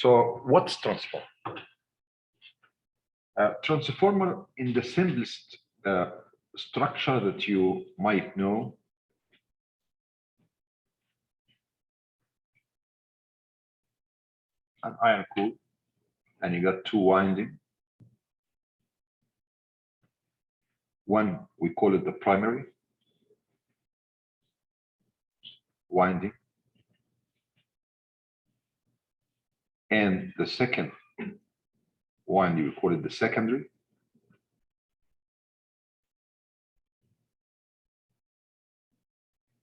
So what's transformer? Transformer in the simplest structure that you might know, an iron core, and you got two winding. One, we call it the primary winding, and the second winding, we call it the secondary.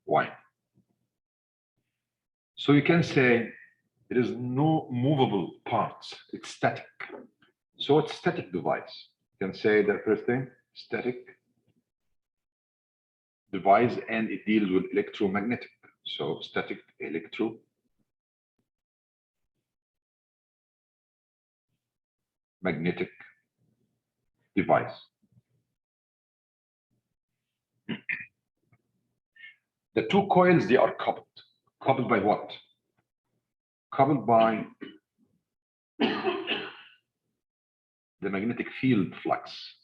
Why? So you can say there is no movable parts, it's static. So it's static device. You can say the first thing, static device, and it deals with electromagnetic. So static electromagnetic device. The two coils, they are coupled. Coupled by what? Coupled by the magnetic field flux.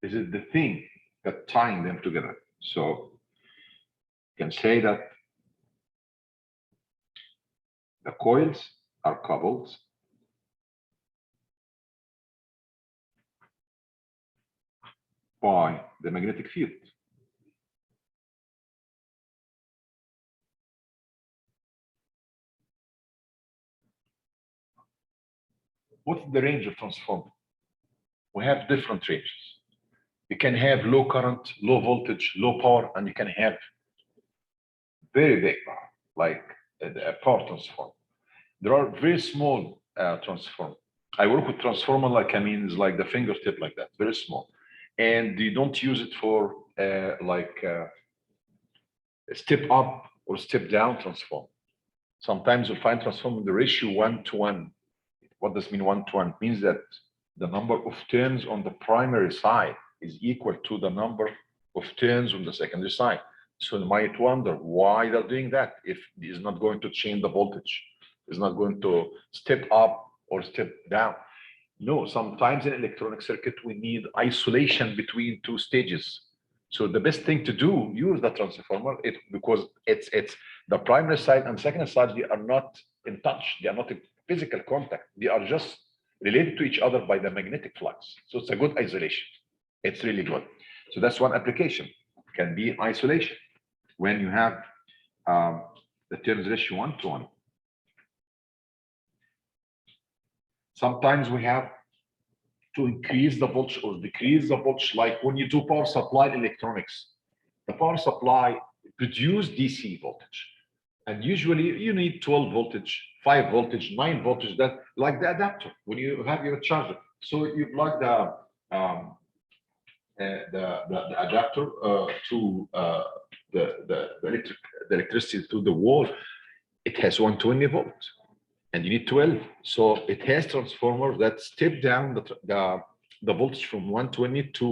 This is the thing that tying them together. So you can say that the coils are coupled by the magnetic field. What's the range of transformer? We have different ranges. You can have low current, low voltage, low power, and you can have very big power, like a power transformer. There are very small transformers. I work with transformer like it's like the fingertip, like that, very small, and you don't use it for a step up or step down transformer. Sometimes you find transformer the ratio 1:1. What does mean 1:1? It means that the number of turns on the primary side is equal to the number of turns on the secondary side. So you might wonder why they're doing that if it is not going to change the voltage, it's not going to step up or step down. No, sometimes in electronic circuit, we need isolation between two stages. So the best thing to do, use the transformer, because it's the primary side and secondary side, they are not in touch, they are not in physical contact, they are just related to each other by the magnetic flux. So it's a good isolation. It's really good. So that's one application, can be isolation when you have the turns ratio 1:1. Sometimes we have to increase the voltage or decrease the voltage, like when you do power supply electronics. The power supply produce DC voltage, and usually you need 12 voltage, 5 voltage, 9 voltage, that like the adapter when you have your charger. So you plug the adapter to the electricity to the wall. It has 120 volts, and you need 12. So it has transformers that step down the voltage from 120 to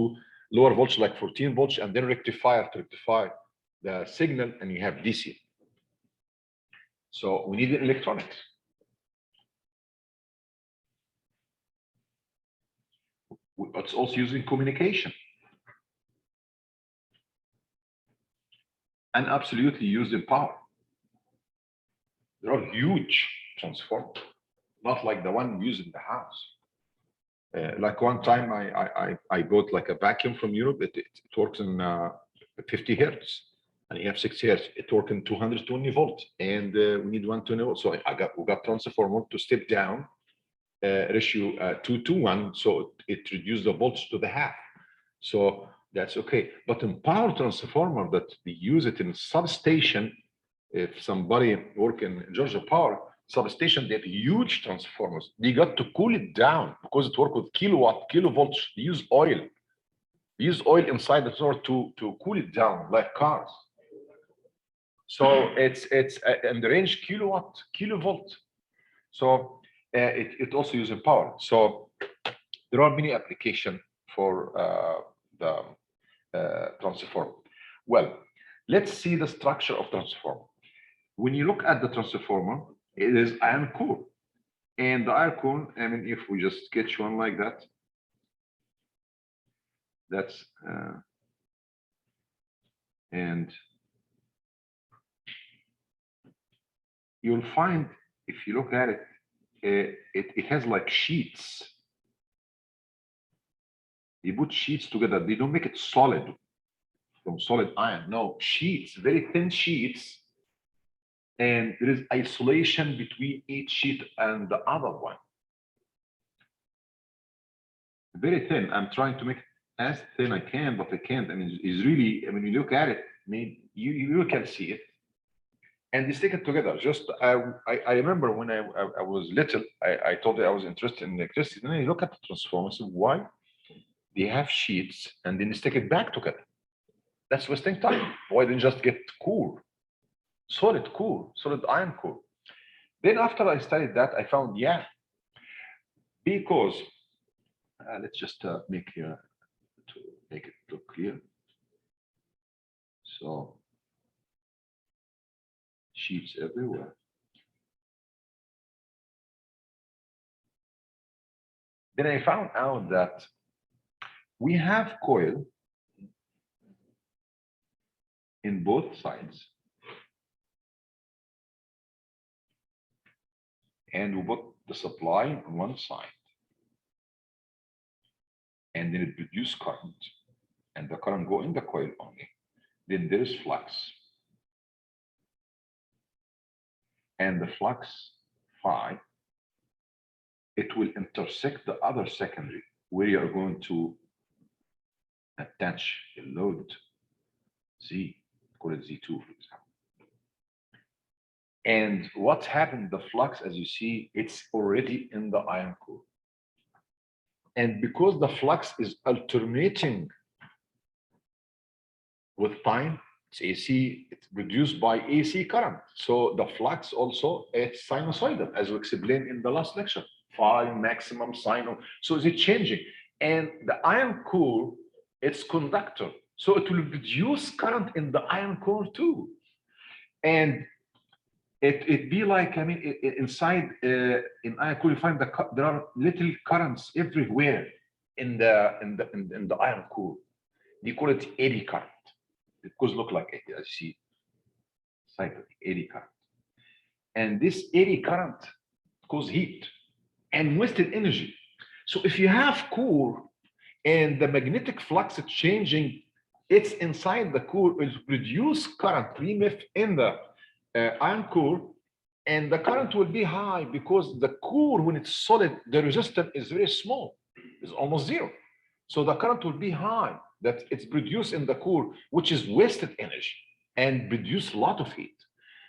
lower voltage like 14 volts, and then rectifier to rectify the signal, and you have DC. So we need electronics. It's also using communication. And absolutely used in power. There are huge transformers, not like the one used in the house. Like one time I bought like a vacuum from Europe. It works in 50 hertz, and you have 60 hertz. It works in 220 volts, and we need 120 volts. So we got transformer to step down ratio 2:1, so it reduced the voltage to the half. So that's okay. But in power transformer that we use it in substation, if somebody work in Georgia Power substation, they have huge transformers. They got to cool it down because it works with kilowatt, kilovolts. They use oil. They use oil inside the transformer to cool it down, like cars. So it's in the range kilowatt, kilovolt. So it also uses power. So there are many applications for the transformer. Well, let's see the structure of transformer. When you look at the transformer, it is iron core. And the iron core, I mean, if we just sketch one like that, that's and you'll find if you look at it, it has like sheets. You put sheets together. They don't make it solid from solid iron. No, sheets, very thin sheets. And there is isolation between each sheet and the other one. Very thin. I'm trying to make it as thin I can, but I can't. I mean, it's really, I mean, you look at it, I mean, you can see it. And they stick it together. Just, I remember when I was little, I told you I was interested in electricity. Then I look at the transformers, why? They have sheets and then they stick it back together. That's wasting time. Why didn't just get core, solid core, solid iron core? Then after I studied that, I found, yeah, because let's just make here to make it look clear. So sheets everywhere. Then I found out that we have coil in both sides. And we put the supply on one side. And then it produces current. And the current go in the coil only. Then there is flux. And the flux phi, it will intersect the other secondary where you are going to attach a load Z, call it Z2 for example. And what happened, the flux, as you see, it's already in the iron core. And because the flux is alternating with time, it's AC, it's produced by AC current. So the flux also is sinusoidal, as we explained in the last lecture. Phi maximum sino. So is it changing? And the iron core, it's conductor. So it will produce current in the iron core too. And it be like, I mean, inside in iron core, you find there are little currents everywhere in the iron core. They call it eddy current. It goes look like it, as you see, cycle eddy current. And this eddy current causes heat and wasted energy. So if you have core and the magnetic flux is changing, it's inside the core, it will produce current, EMF in the iron core, and the current will be high because the core, when it's solid, the resistance is very small, it's almost zero. So the current will be high, that it's produced in the core, which is wasted energy and produce a lot of heat.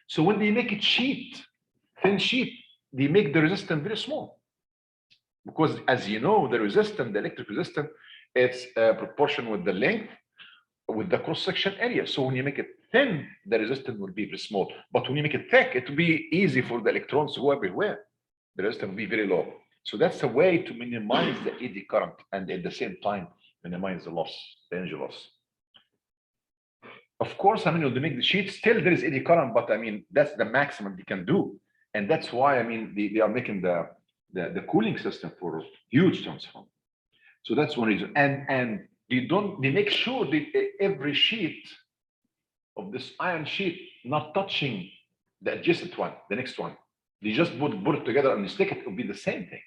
So when they make it sheet, thin sheet, they make the resistance very small. Because as you know, the resistance, the electric resistance, it's proportional with the length, with the cross-section area. So when you make it thin, the resistance will be very small. But when you make it thick, it will be easy for the electrons to go everywhere. The resistance will be very low. So that's a way to minimize the eddy current and at the same time minimize the loss, the energy loss. Of course, I mean, to make the sheet, still there is eddy current, but I mean, that's the maximum they can do. And that's why, I mean, they are making the cooling system for huge transformer. So that's one reason. And they make sure that every sheet of this iron sheet not touching the adjacent one, the next one. They just put it together and stick it. It will be the same thing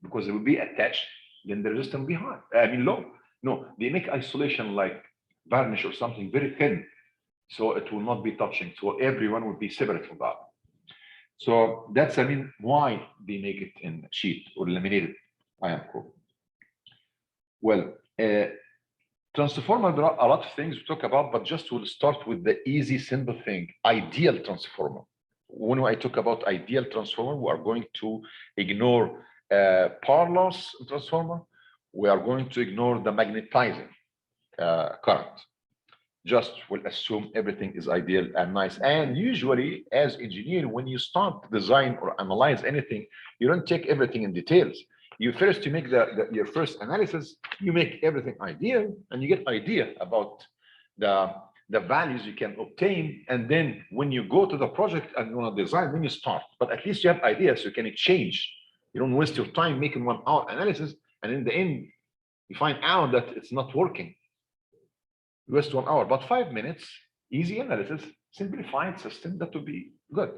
because it will be attached. Then the resistance will be high. I mean low. No, they make isolation like varnish or something very thin, so it will not be touching. So everyone will be separate from that. So that's, I mean, why they make it in sheet or laminated iron core. Well, transformer, there are a lot of things we talk about, but just we'll start with the easy, simple thing, ideal transformer. When I talk about ideal transformer, we are going to ignore power loss transformer. We are going to ignore the magnetizing current. Just will assume everything is ideal and nice. And usually, as engineer, when you start to design or analyze anything, you don't take everything in details. You make your first analysis, you make everything ideal, and you get idea about the values you can obtain. And then when you go to the project and you want to design, then you start. But at least you have ideas, so you can change You don't waste your time making 1 hour analysis, and in the end, you find out that it's not working. You waste 1 hour, but 5 minutes, easy analysis, simplified system, that would be good.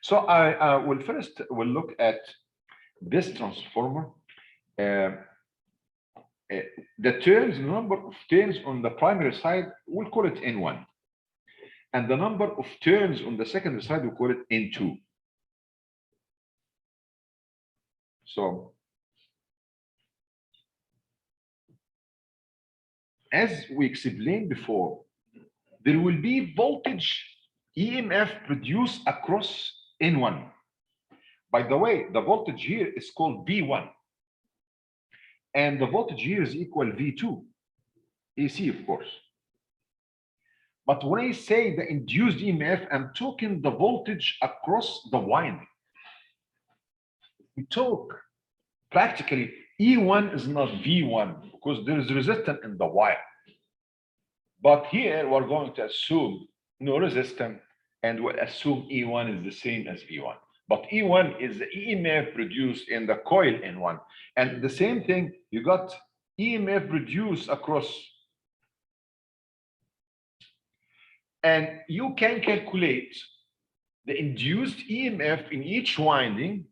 So I will first will look at this transformer. The turns, the number of turns on the primary side, we'll call it N1. And the number of turns on the secondary side, we call it N2. So, as we explained before, there will be voltage EMF produced across N1. By the way, the voltage here is called V1. And the voltage here is equal V2, AC, of course. But when I say the induced EMF, I'm talking the voltage across the winding. We talk practically, E1 is not V1 because there is resistance in the wire. But here we're going to assume no resistance, and we'll assume E1 is the same as V1. But E1 is the EMF produced in the coil N1. And the same thing, you got EMF produced across. And you can calculate the induced EMF in each winding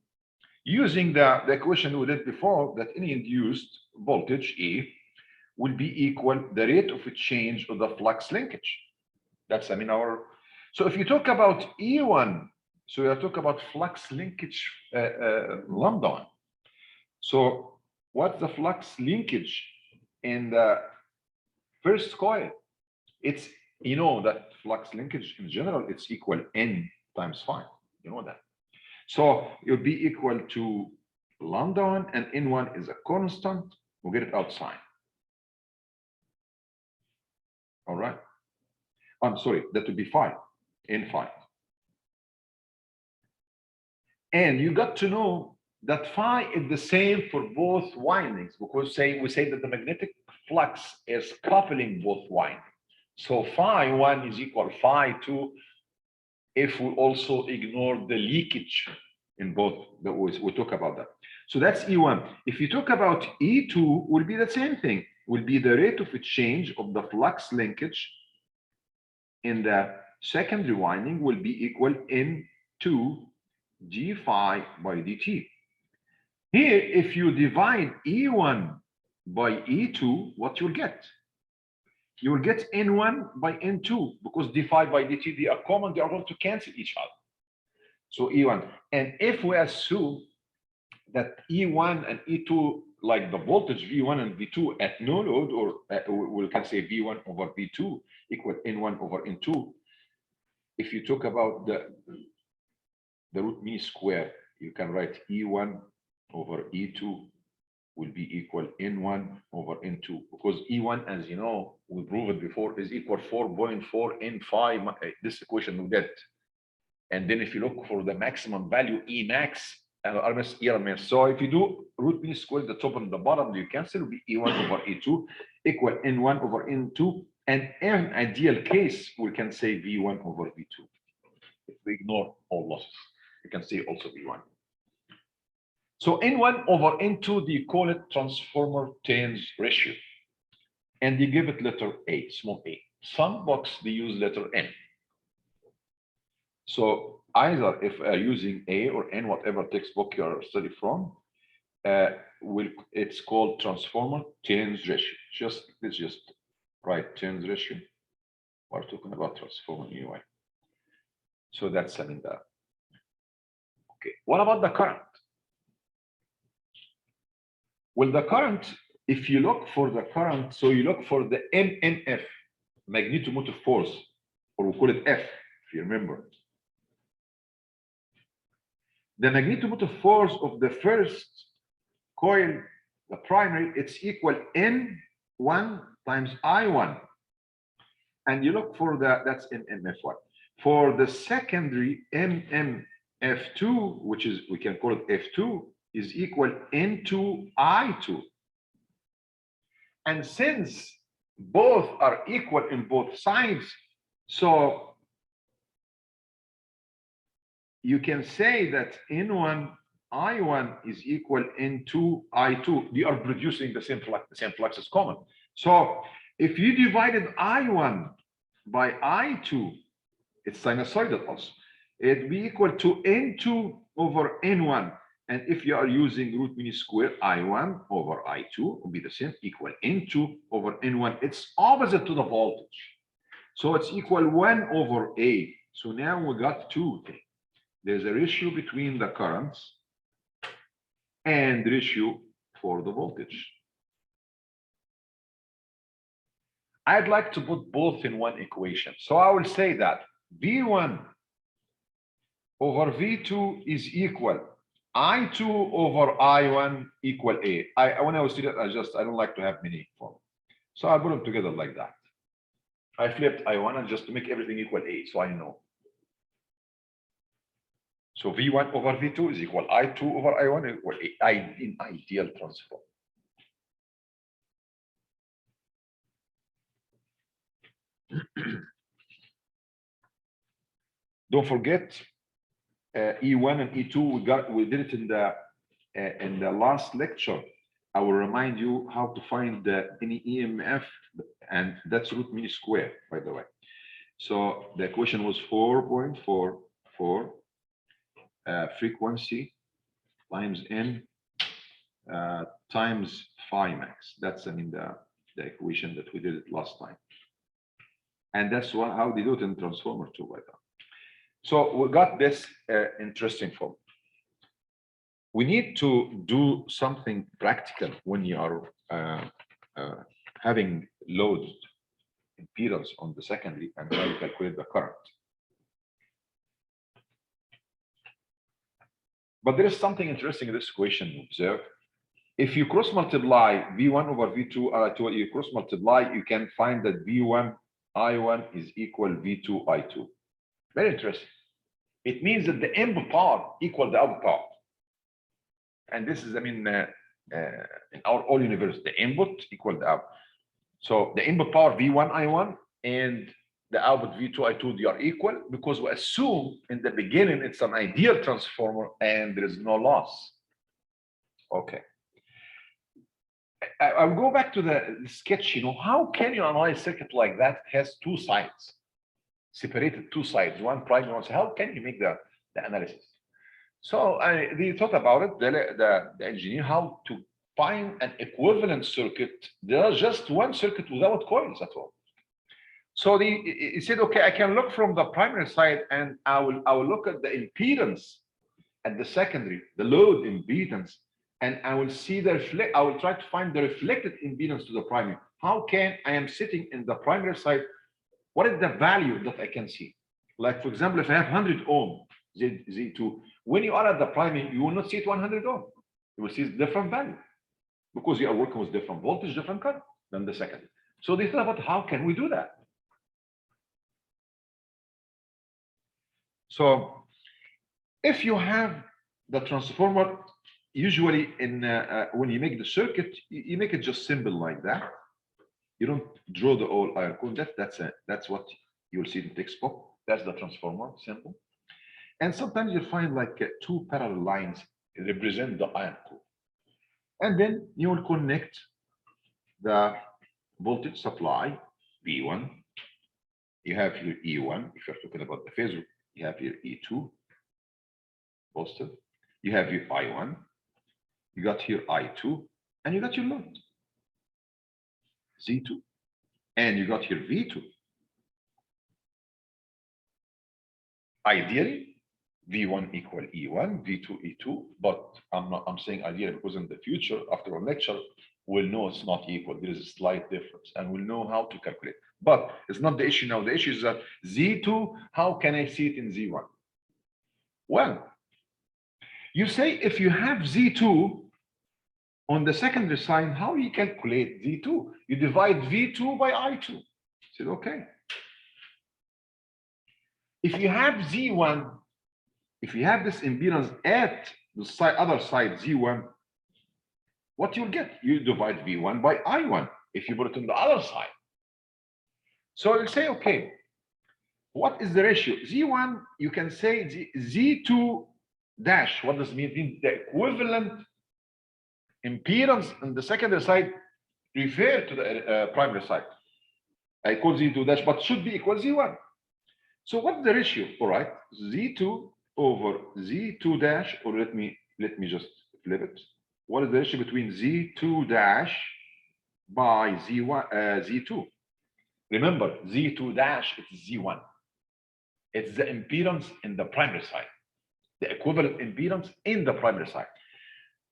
using the equation we did before, that any induced voltage E will be equal the rate of a change of the flux linkage. That's, I mean, our. So if you talk about E1, so we are talking about flux linkage lambda 1. So what's the flux linkage in the first coil? It's, you know, that flux linkage in general, it's equal N times 5. You know that. So it would be equal to lambda 1, and N1 is a constant. We'll get it outside. All right. I'm sorry, that would be 5, N5. And you got to know that phi is the same for both windings, because we say that the magnetic flux is coupling both windings. So phi 1 is equal phi 2 if we also ignore the leakage in both. We talk about that. So that's E1. If you talk about E2, will be the same thing. Will be the rate of a change of the flux linkage in the secondary winding will be equal N2 d phi by dt. Here, if you divide E1 by E2, what you'll get? You will get N1 by N2, because d phi by dt, they are common, they are going to cancel each other. So E1. And if we assume that E1 and E2, like the voltage V1 and V2 at no load, or we can say V1 over V2 equal N1 over N2, if you talk about the root mean square, you can write E1 over E2 will be equal N1 over N2, because E1, as you know, we proved it before, is equal 4.4 N5, this equation we get. And then if you look for the maximum value, E max, RMS. So if you do root mean square, the top and the bottom, you cancel, will be E1 over E2 equal N1 over N2. And in ideal case, we can say V1 over V2. If we ignore all losses, you can say also V1. So N1 over N2, they call it transformer turns ratio. And they give it letter A, small a. Some books, they use letter N. So either if using A or N, whatever textbook you're studying from, it's called transformer turns ratio. Let's just write turns ratio. We're talking about transformer anyway. So that's, I mean, that. Okay, what about the current? Well, the current, if you look for the current, so you look for the MMF, magnetomotive force, or we call it F, if you remember. The magnetomotive force of the first coil, the primary, it's equal N1 times I1. And you look for that's MMF1. For the secondary, MMF2, which is, we can call it F2, is equal N2 I2. And since both are equal in both sides, so you can say that N1 I1 is equal into I2. They are producing the same flux is common. So if you divided I1 by I2, it's sinusoidal also. It'd be equal to N2 over N1. And if you are using root mean square, I1 over I2 will be the same, equal N2 over N1. It's opposite to the voltage. So it's equal 1 over A. So now we got two things. There's a ratio between the currents and ratio for the voltage. I'd like to put both in one equation. So I will say that V1 over V2 is equal I2 over I1 equal A. When I was doing it, I don't like to have many forms. So I put them together like that. I flipped I1 and just to make everything equal A, so I know. So V1 over V2 is equal I2 over I1 equal A in ideal transform. Don't forget E1 and E2. We did it in the last lecture. I will remind you how to find any EMF, and that's root mean square, by the way. So the equation was 4.44 frequency times N times phi max. That's the equation that we did it last time. And that's how they do it in Transformer 2, by the way. So we got this interesting form. We need to do something practical when you are having load impedance on the secondary and how you calculate the current. But there is something interesting in this equation. Observe, if you cross multiply V1 over V2 I2, you cross multiply, you can find that V1 I1 is equal V2 I2. Very interesting. It means that the input power equal the output power. And this is, in our all universe, the input equal the output. So the input power V1 I1 and the output V2 I2, they are equal because we assume in the beginning it's an ideal transformer and there is no loss. Okay. I'll go back to the sketch. How can you analyze a circuit like that? It has two sides, separated two sides, one primary, one. How can you make the analysis? So they thought about it, the engineer, how to find an equivalent circuit. There's just one circuit without coils at all. So he said, okay, I can look from the primary side and I will look at the impedance at the secondary, the load impedance, and I will see I will try to find the reflected impedance to the primary. How can I am sitting in the primary side? What is the value that I can see? Like, for example, if I have 100 ohm Z2, when you are at the primary, you will not see it 100 ohm. You will see different value because you are working with different voltage, different current than the secondary. So they thought about how can we do that? So if you have the transformer, usually when you make the circuit, you make it just simple like that. You don't draw the whole iron core. That's what you will see in the textbook. That's the transformer, simple. And sometimes you find like two parallel lines represent the iron core. And then you will connect the voltage supply, V1. You have your E1, if you're talking about the phasor. You have your E2, positive. You have your I1. You got here I2, and you got your load, Z2, and you got here V2. Ideally, V1 equal E1, V2 E2, but I'm saying ideally because in the future, after a lecture, we'll know it's not equal. There is a slight difference, and we'll know how to calculate. But it's not the issue now. The issue is that Z2, how can I see it in Z1? Well, you say if you have Z2 on the secondary side, how you calculate Z2? You divide V2 by I2. I said, okay. If you have Z1, if you have this impedance at the other side, Z1, what you'll get? You divide V1 by I1 if you put it on the other side. So you'll say, okay, what is the ratio? Z1, you can say Z2 dash. What does it mean? It means the equivalent impedance on the secondary side refer to the primary side. I call Z2 dash, but should be equal Z1. So what's the ratio? All right, Z2 over Z2 dash, or let me just flip it. What is the ratio between Z2 dash by Z1 Z2? Remember, Z2 dash it's Z1. It's the impedance in the primary side, the equivalent impedance in the primary side.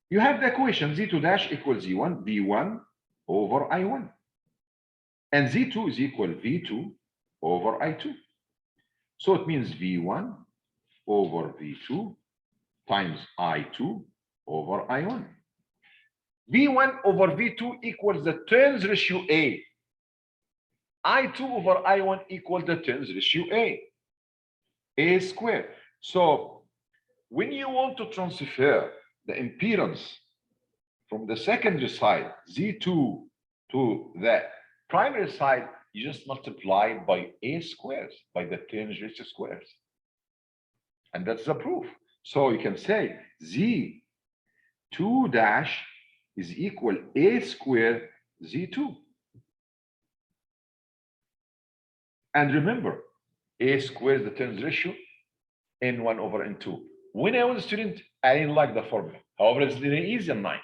You have the equation Z2 dash equals Z1, V1 over I1. And Z2 is equal V2 over I2. So it means V1 over V2 times I2 over I1. V1 over V2 equals the turns ratio A. I2 over I1 equals the turns ratio A squared. So when you want to transfer the impedance from the secondary side, Z2, to the primary side, you just multiply by A squares, by the turns ratio squares. And that's the proof. So you can say Z2 dash is equal A squared Z2. And remember, A squared is the turns ratio, N1 over N2. When I was a student, I didn't like the formula. However, it's really easy and nice.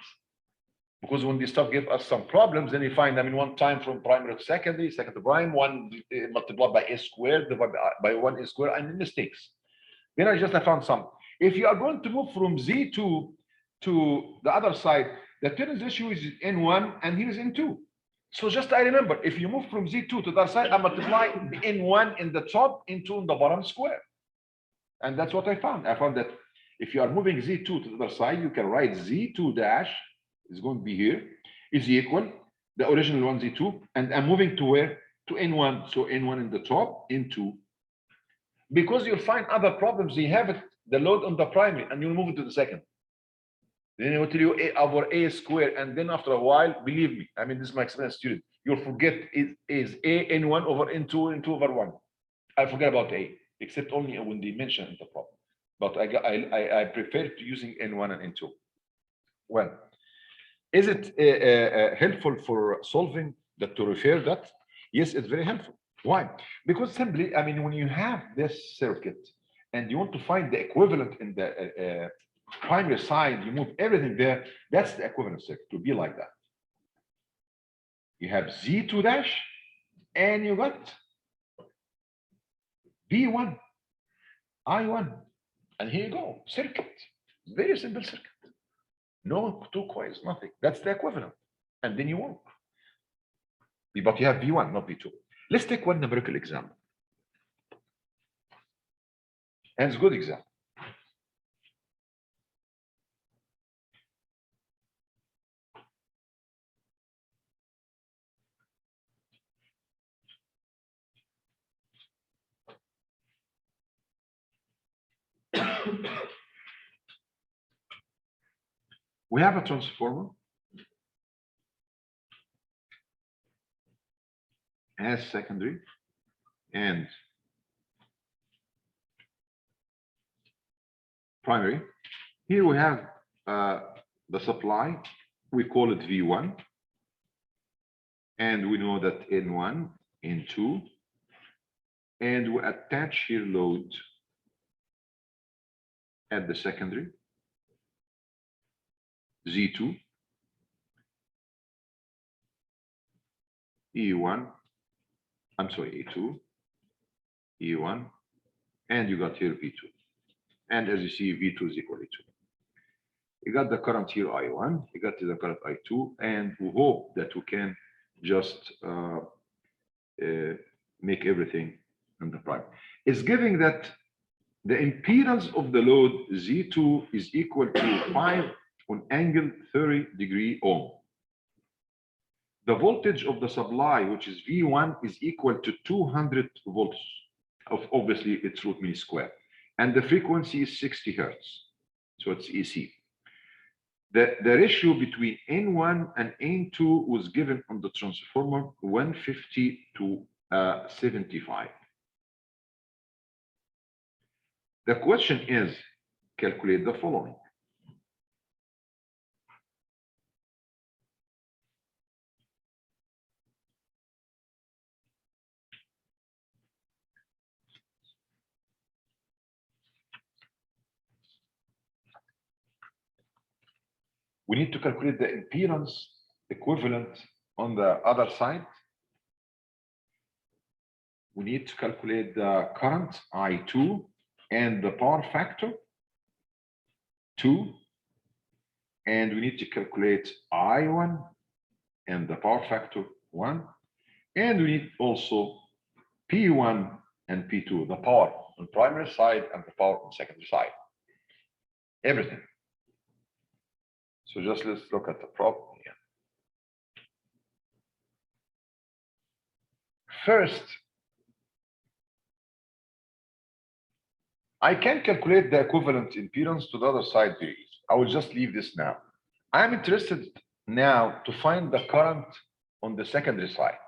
Because when they start give us some problems, then you find them in one time from primary to secondary, second to prime, one multiplied by A squared, divided by 1 A squared, and mistakes. Then I found some. If you are going to move from Z2 to the other side, the turns ratio is N1 and here is N2. So just I remember, if you move from Z2 to the other side, I multiply the N1 in the top, N2 in the bottom square. And that's what I found. I found that if you are moving Z2 to the other side, you can write Z2 dash is going to be here, is equal the original one Z2, and I'm moving to where? To N1. So N1 in the top, N2. Because you'll find other problems, you have it, the load on the primary, and you'll move it to the second. Then it will tell you A over A squared, and then after a while, believe me, I mean, this is my experienced student, you'll forget is A N1 over N2, N2 over 1. I forget about A, except only when they mention the problem. But I prefer to using N1 and N2. Well, is it helpful for solving that, to refer that? Yes, it's very helpful. Why? Because simply, I mean, when you have this circuit and you want to find the equivalent in the primary side, you move everything there, that's the equivalent circuit, to be like that. You have Z2 dash and you got V1, I1, and here you go, circuit. Very simple circuit. No two coils, nothing. That's the equivalent. And then you work. But you have V1, not V2. Let's take one numerical example. And it's a good example. We have a transformer as secondary and primary. Here we have the supply, we call it V1, and we know that N1, N2, and we attach here load at the secondary, Z2, E1, I'm sorry, E2, E1, and you got here V2. And as you see, V2 is equal to 2. You got the current here, I1, you got the current I2, and we hope that we can just make everything in the prime. It's giving that the impedance of the load Z2 is equal to 5 on angle 30-degree ohm. The voltage of the supply, which is V1, is equal to 200 volts. Obviously, it's root mean square. And the frequency is 60 hertz. So it's AC. The ratio between N1 and N2 was given on the transformer 150 to 75. The question is, calculate the following. We need to calculate the impedance equivalent on the other side. We need to calculate the current I2 and the power factor 2. And we need to calculate I1 and the power factor 1. And we need also P1 and P2, the power on primary side and the power on secondary side. Everything. So just let's look at the problem here. First, I can calculate the equivalent impedance to the other side very easy. I will just leave this now. I'm interested now to find the current on the secondary side.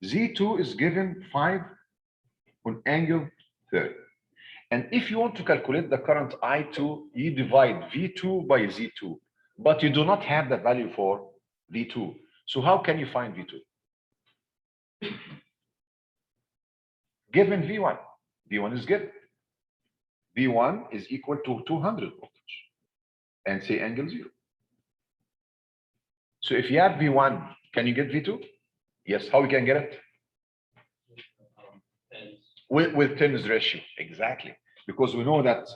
Z2 is given 5 on angle 30. And if you want to calculate the current I2, you divide V2 by Z2, but you do not have the value for V2. So how can you find V2? Given V1. V1 is given. V1 is equal to 200 voltage and say angle 0. So if you have V1, can you get V2? Yes. How we can get it? With tens ratio. Exactly. Because we know that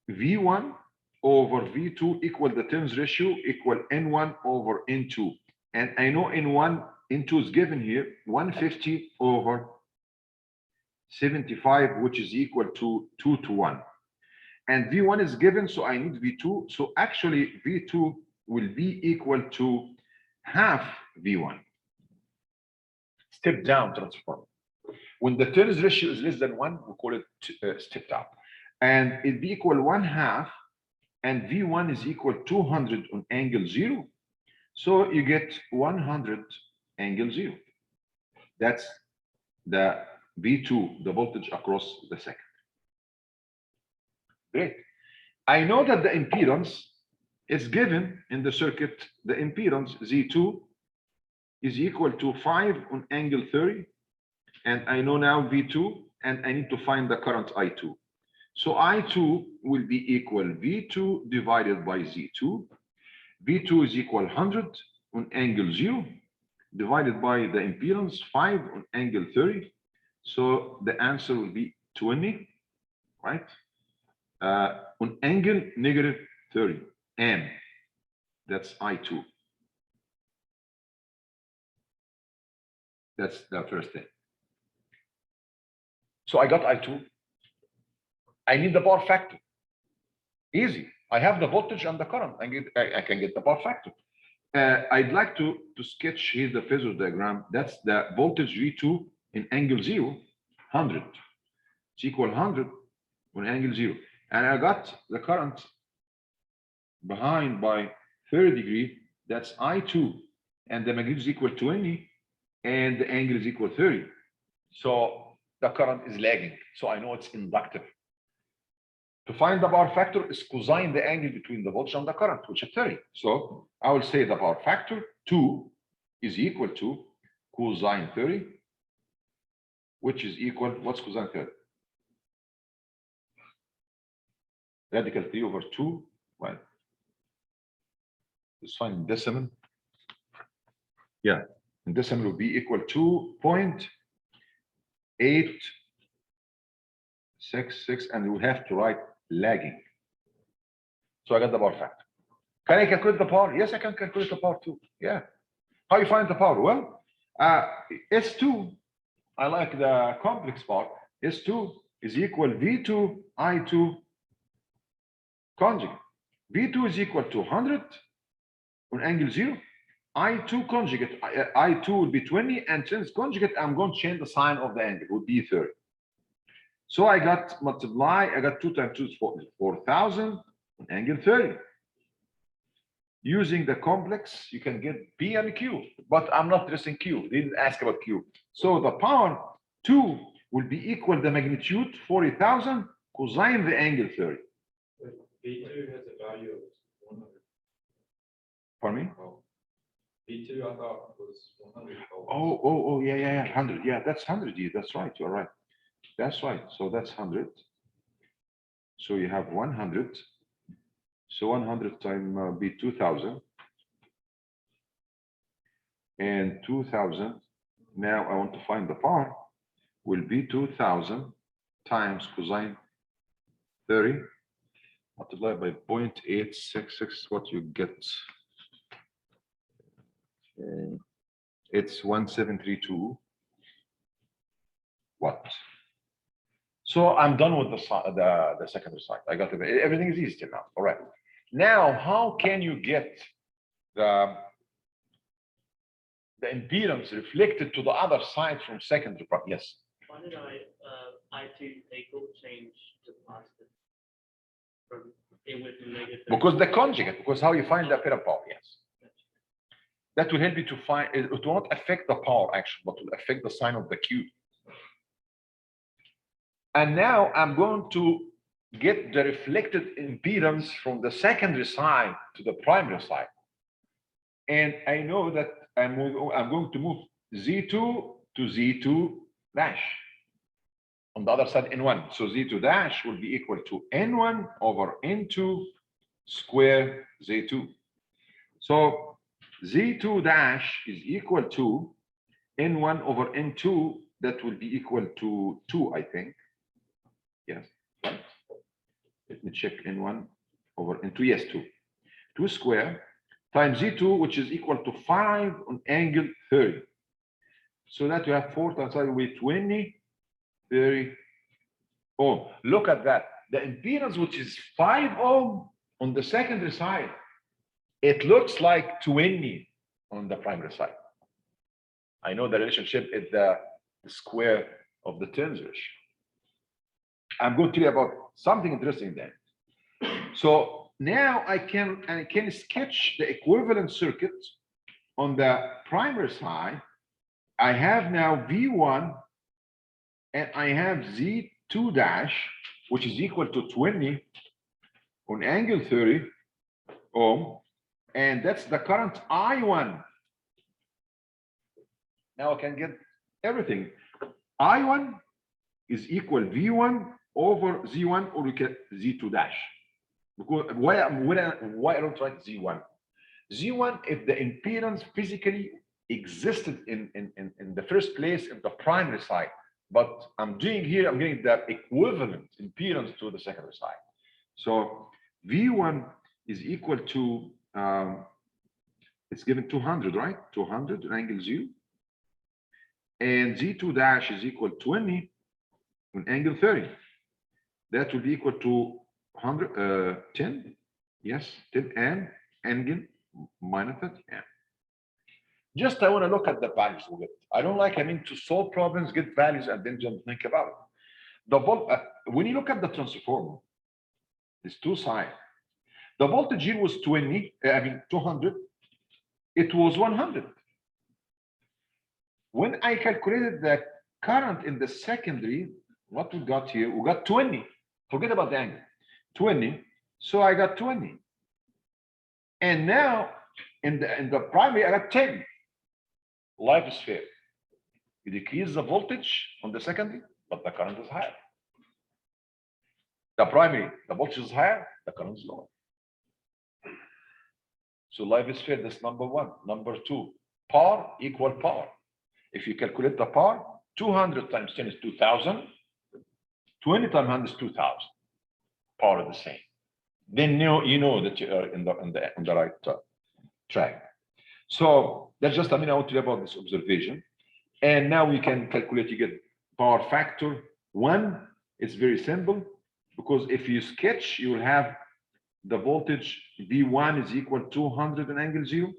V1 over V2 equal the turns ratio equal N1 over N2. And I know N1, N2 is given here, 150 over 75, which is equal to 2 to 1. And V1 is given, so I need V2. So actually V2 will be equal to half V1. Step down transformer. When the turns ratio is less than 1, we call it stepped up. And it be equal 1/2, and V1 is equal 200 on angle 0. So you get 100 angle 0. That's the V2, the voltage across the second. Great. I know that the impedance is given in the circuit. The impedance Z2 is equal to 5 on angle 30. And I know now V2, and I need to find the current I2. So I2 will be equal V2 divided by Z2. V2 is equal 100 on angle 0 divided by the impedance 5 on angle 30. So the answer will be 20, right? On angle negative 30, M. That's I2. That's the first thing. So I got I2. I need the power factor. Easy. I have the voltage and the current. I can get the power factor. I'd like to sketch here the phasor diagram. That's the voltage V2 in angle 0, 100. It's equal 100 on angle 0. And I got the current behind by 30 degrees. That's I2. And the magnitude is equal 20. And the angle is equal 30. So the current is lagging. So I know it's inductive. To find the power factor is cosine the angle between the voltage and the current, which is 30. So I will say the power factor 2 is equal to cosine 30, which is equal, what's cosine 30? Radical 3 over 2. Well, let's find decimal. Yeah, and decimal will be equal to 0.866, and we have to write lagging. So I got the power factor. Can I calculate the power? Yes, I can calculate the power too. Yeah. How you find the power? Well, S2, I like the complex part. S2 is equal V2 I2 conjugate. V2 is equal to 100 on angle 0. I2 conjugate, I2 will be 20, and since conjugate, I'm going to change the sign of the angle, would be 30. So I got multiply, I got 2 times 2 is 4,000 on angle 30. Using the complex, you can get P and Q, but I'm not interested in Q. They didn't ask about Q. So the power 2 will be equal the magnitude 40,000 cosine the angle 30. B2 has a value of 100. Pardon me? Oh. B2 I thought was 100. Yeah, 100. Yeah, that's 100. Yeah, that's right. You're right. That's right. So that's 100. So you have 100. So 100 times be 2,000. And 2,000. Now I want to find the power. Will be 2,000 times cosine 30 multiplied by 0.866. What you get? It's 1732 watt. So I'm done with the secondary side. I got everything is easy now. All right. Now, how can you get the impedance reflected to the other side from secondary part? Yes. Why did I2 equal change to positive from it with negative? Because the conjugate, because how you find the apparent power, yes. That will help you to find, it won't affect the power actually, but will affect the sign of the Q. And now I'm going to get the reflected impedance from the secondary side to the primary side. And I know that I'm going to move Z2 to Z2 dash. On the other side, N1. So Z2 dash will be equal to N1 over N2 square Z2. So Z2 dash is equal to N1 over N2. That will be equal to 2, I think. Yes. Right. Let me check N1 over N2. Yes, 2. 2 square times Z2, which is equal to 5 on angle 30. So that you have 4 times that will be 20, 30 ohm. Look at that. The impedance, which is 5 ohm on the secondary side, it looks like 20 on the primary side. I know the relationship is the square of the turns ratio. I'm going to tell you about something interesting then. So now I can sketch the equivalent circuit on the primary side. I have now V1 and I have Z2 dash, which is equal to 20 on angle 30 ohm, and that's the current I1. Now I can get everything. I1 is equal V1 over Z1, or we get Z2 dash. Because why I don't write Z1? Z1, if the impedance physically existed in the first place in the primary side, but I'm doing here, I'm getting the equivalent impedance to the secondary side. So V1 is equal to it's given 200, right? 200 angle 0. And Z2 dash is equal 20 on angle 30. That will be equal to 10. Yes, 10 and angle minus 30. Yeah. Just I want to look at the values we get. I don't like to solve problems, get values, and then just think about it. The when you look at the transformer, it's two sides. The voltage here was 200. It was 100. When I calculated the current in the secondary, what we got here, we got 20. Forget about the angle. 20. So I got 20. And now in the primary, I got 10. Life is fair. You decrease the voltage on the secondary, but the current is higher. The primary, the voltage is higher, the current is lower. So life is fair. That's number one. Number two, power equal power. If you calculate the power, 200 times 10 is 2,000. 20 times 100 is 2,000. Power is the same. Then you know that you are in the right track. So that's just I want to tell you about this observation. And now we can calculate. You get power factor 1. It's very simple, because if you sketch, you will have the voltage V1 is equal to 200 and angle 0,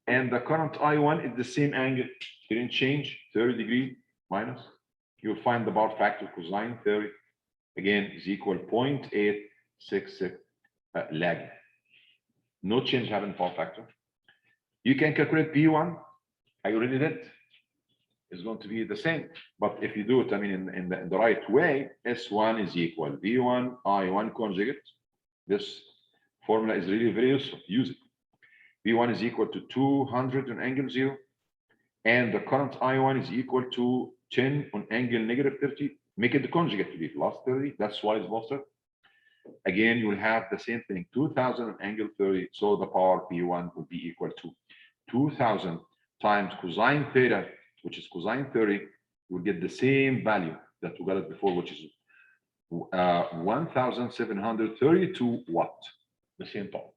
and the current I1 is the same angle. Didn't change, 30 degree minus. You'll find the power factor cosine 30 again is equal 0.866 lagging. No change happened in power factor. You can calculate P1. I already did. It's going to be the same. But if you do it, I mean, in the right way, S1 is equal V1 I1 conjugate. This formula is really very useful. Use it. V1 is equal to 200 on angle 0. And the current I1 is equal to 10 on angle negative 30. Make it the conjugate to be plus 30. That's why it's bolstered. Again, you will have the same thing, 2000 on angle 30. So the power P1 will be equal to 2000 times cosine theta, which is cosine 30. You will get the same value that we got it before, which is 1732 watt, the same power.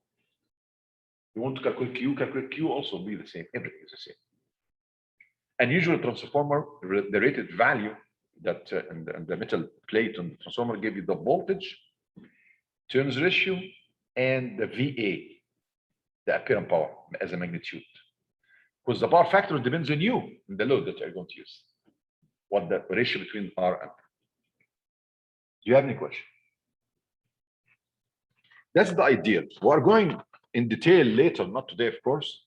You want to calculate Q also be the same. Everything is the same. And usually transformer, the rated value that and the metal plate on the transformer give you the voltage, turns ratio, and the VA, the apparent power as a magnitude. Because the power factor depends on you, and the load that you're going to use. What the ratio between R and. Do you have any question? That's the ideal. We are going in detail later, not today, of course.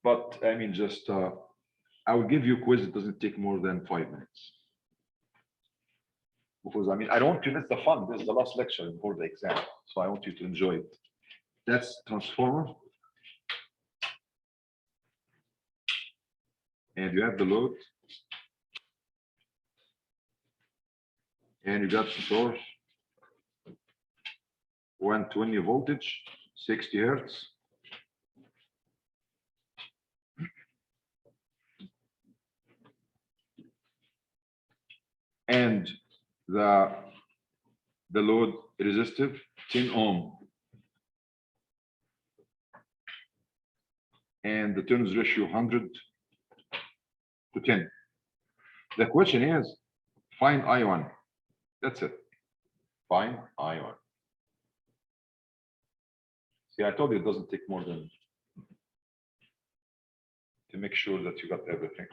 But I mean, just I will give you a quiz. It doesn't take more than 5 minutes. Because I mean, I don't want to miss the fun. This is the last lecture before the exam, so I want you to enjoy it. That's transformer. And you have the load. And you got the source. 120 voltage, 60 hertz. And the load resistive 10 ohm. And the turns ratio 100 to 10. The question is, find I1. That's it. Find I1. See, I told you it doesn't take more than to make sure that you got everything.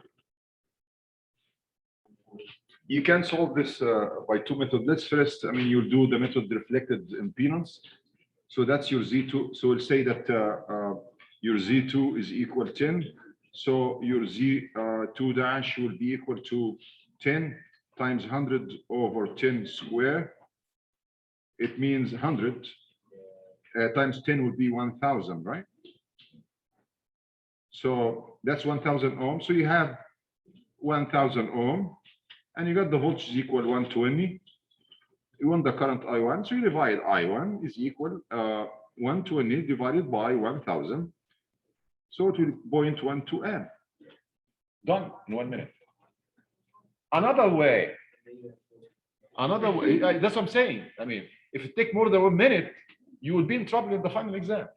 You can solve this by two methods. Let's first, I mean, you'll do the method reflected impedance. So that's your Z2. So we'll say that your Z2 is equal 10. So your Z2 dash will be equal to 10 times 100 over 10 square. It means 100 times 10 would be 1000, right? So that's 1000 ohms. So you have 1000 ohm, and you got the voltage is equal 120. You want the current I1, so you divide I1 is equal 120 divided by 1000. So it will 0.12 amp. Done in 1 minute. Another way, that's what I'm saying. I mean, if it take more than 1 minute, you will be in trouble in the final exam.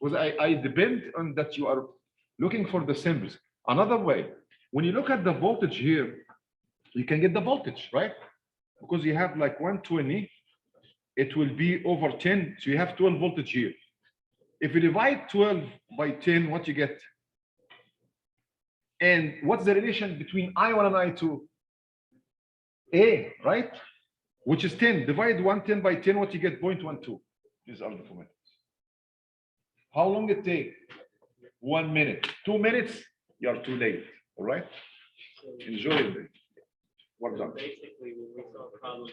Because I depend on that you are looking for the symbols. Another way, when you look at the voltage here, you can get the voltage, right? Because you have like 120, it will be over 10, so you have 12 voltage here. If you divide 12 by 10, what you get? And what's the relation between I1 and I2? A, right? Which is 10. Divide 110 by 10, what you get? 0.12. These are the two methods. How long it take? 1 minute. 2 minutes, you're too late. All right? Enjoy it. Well done. Basically, when we solve problems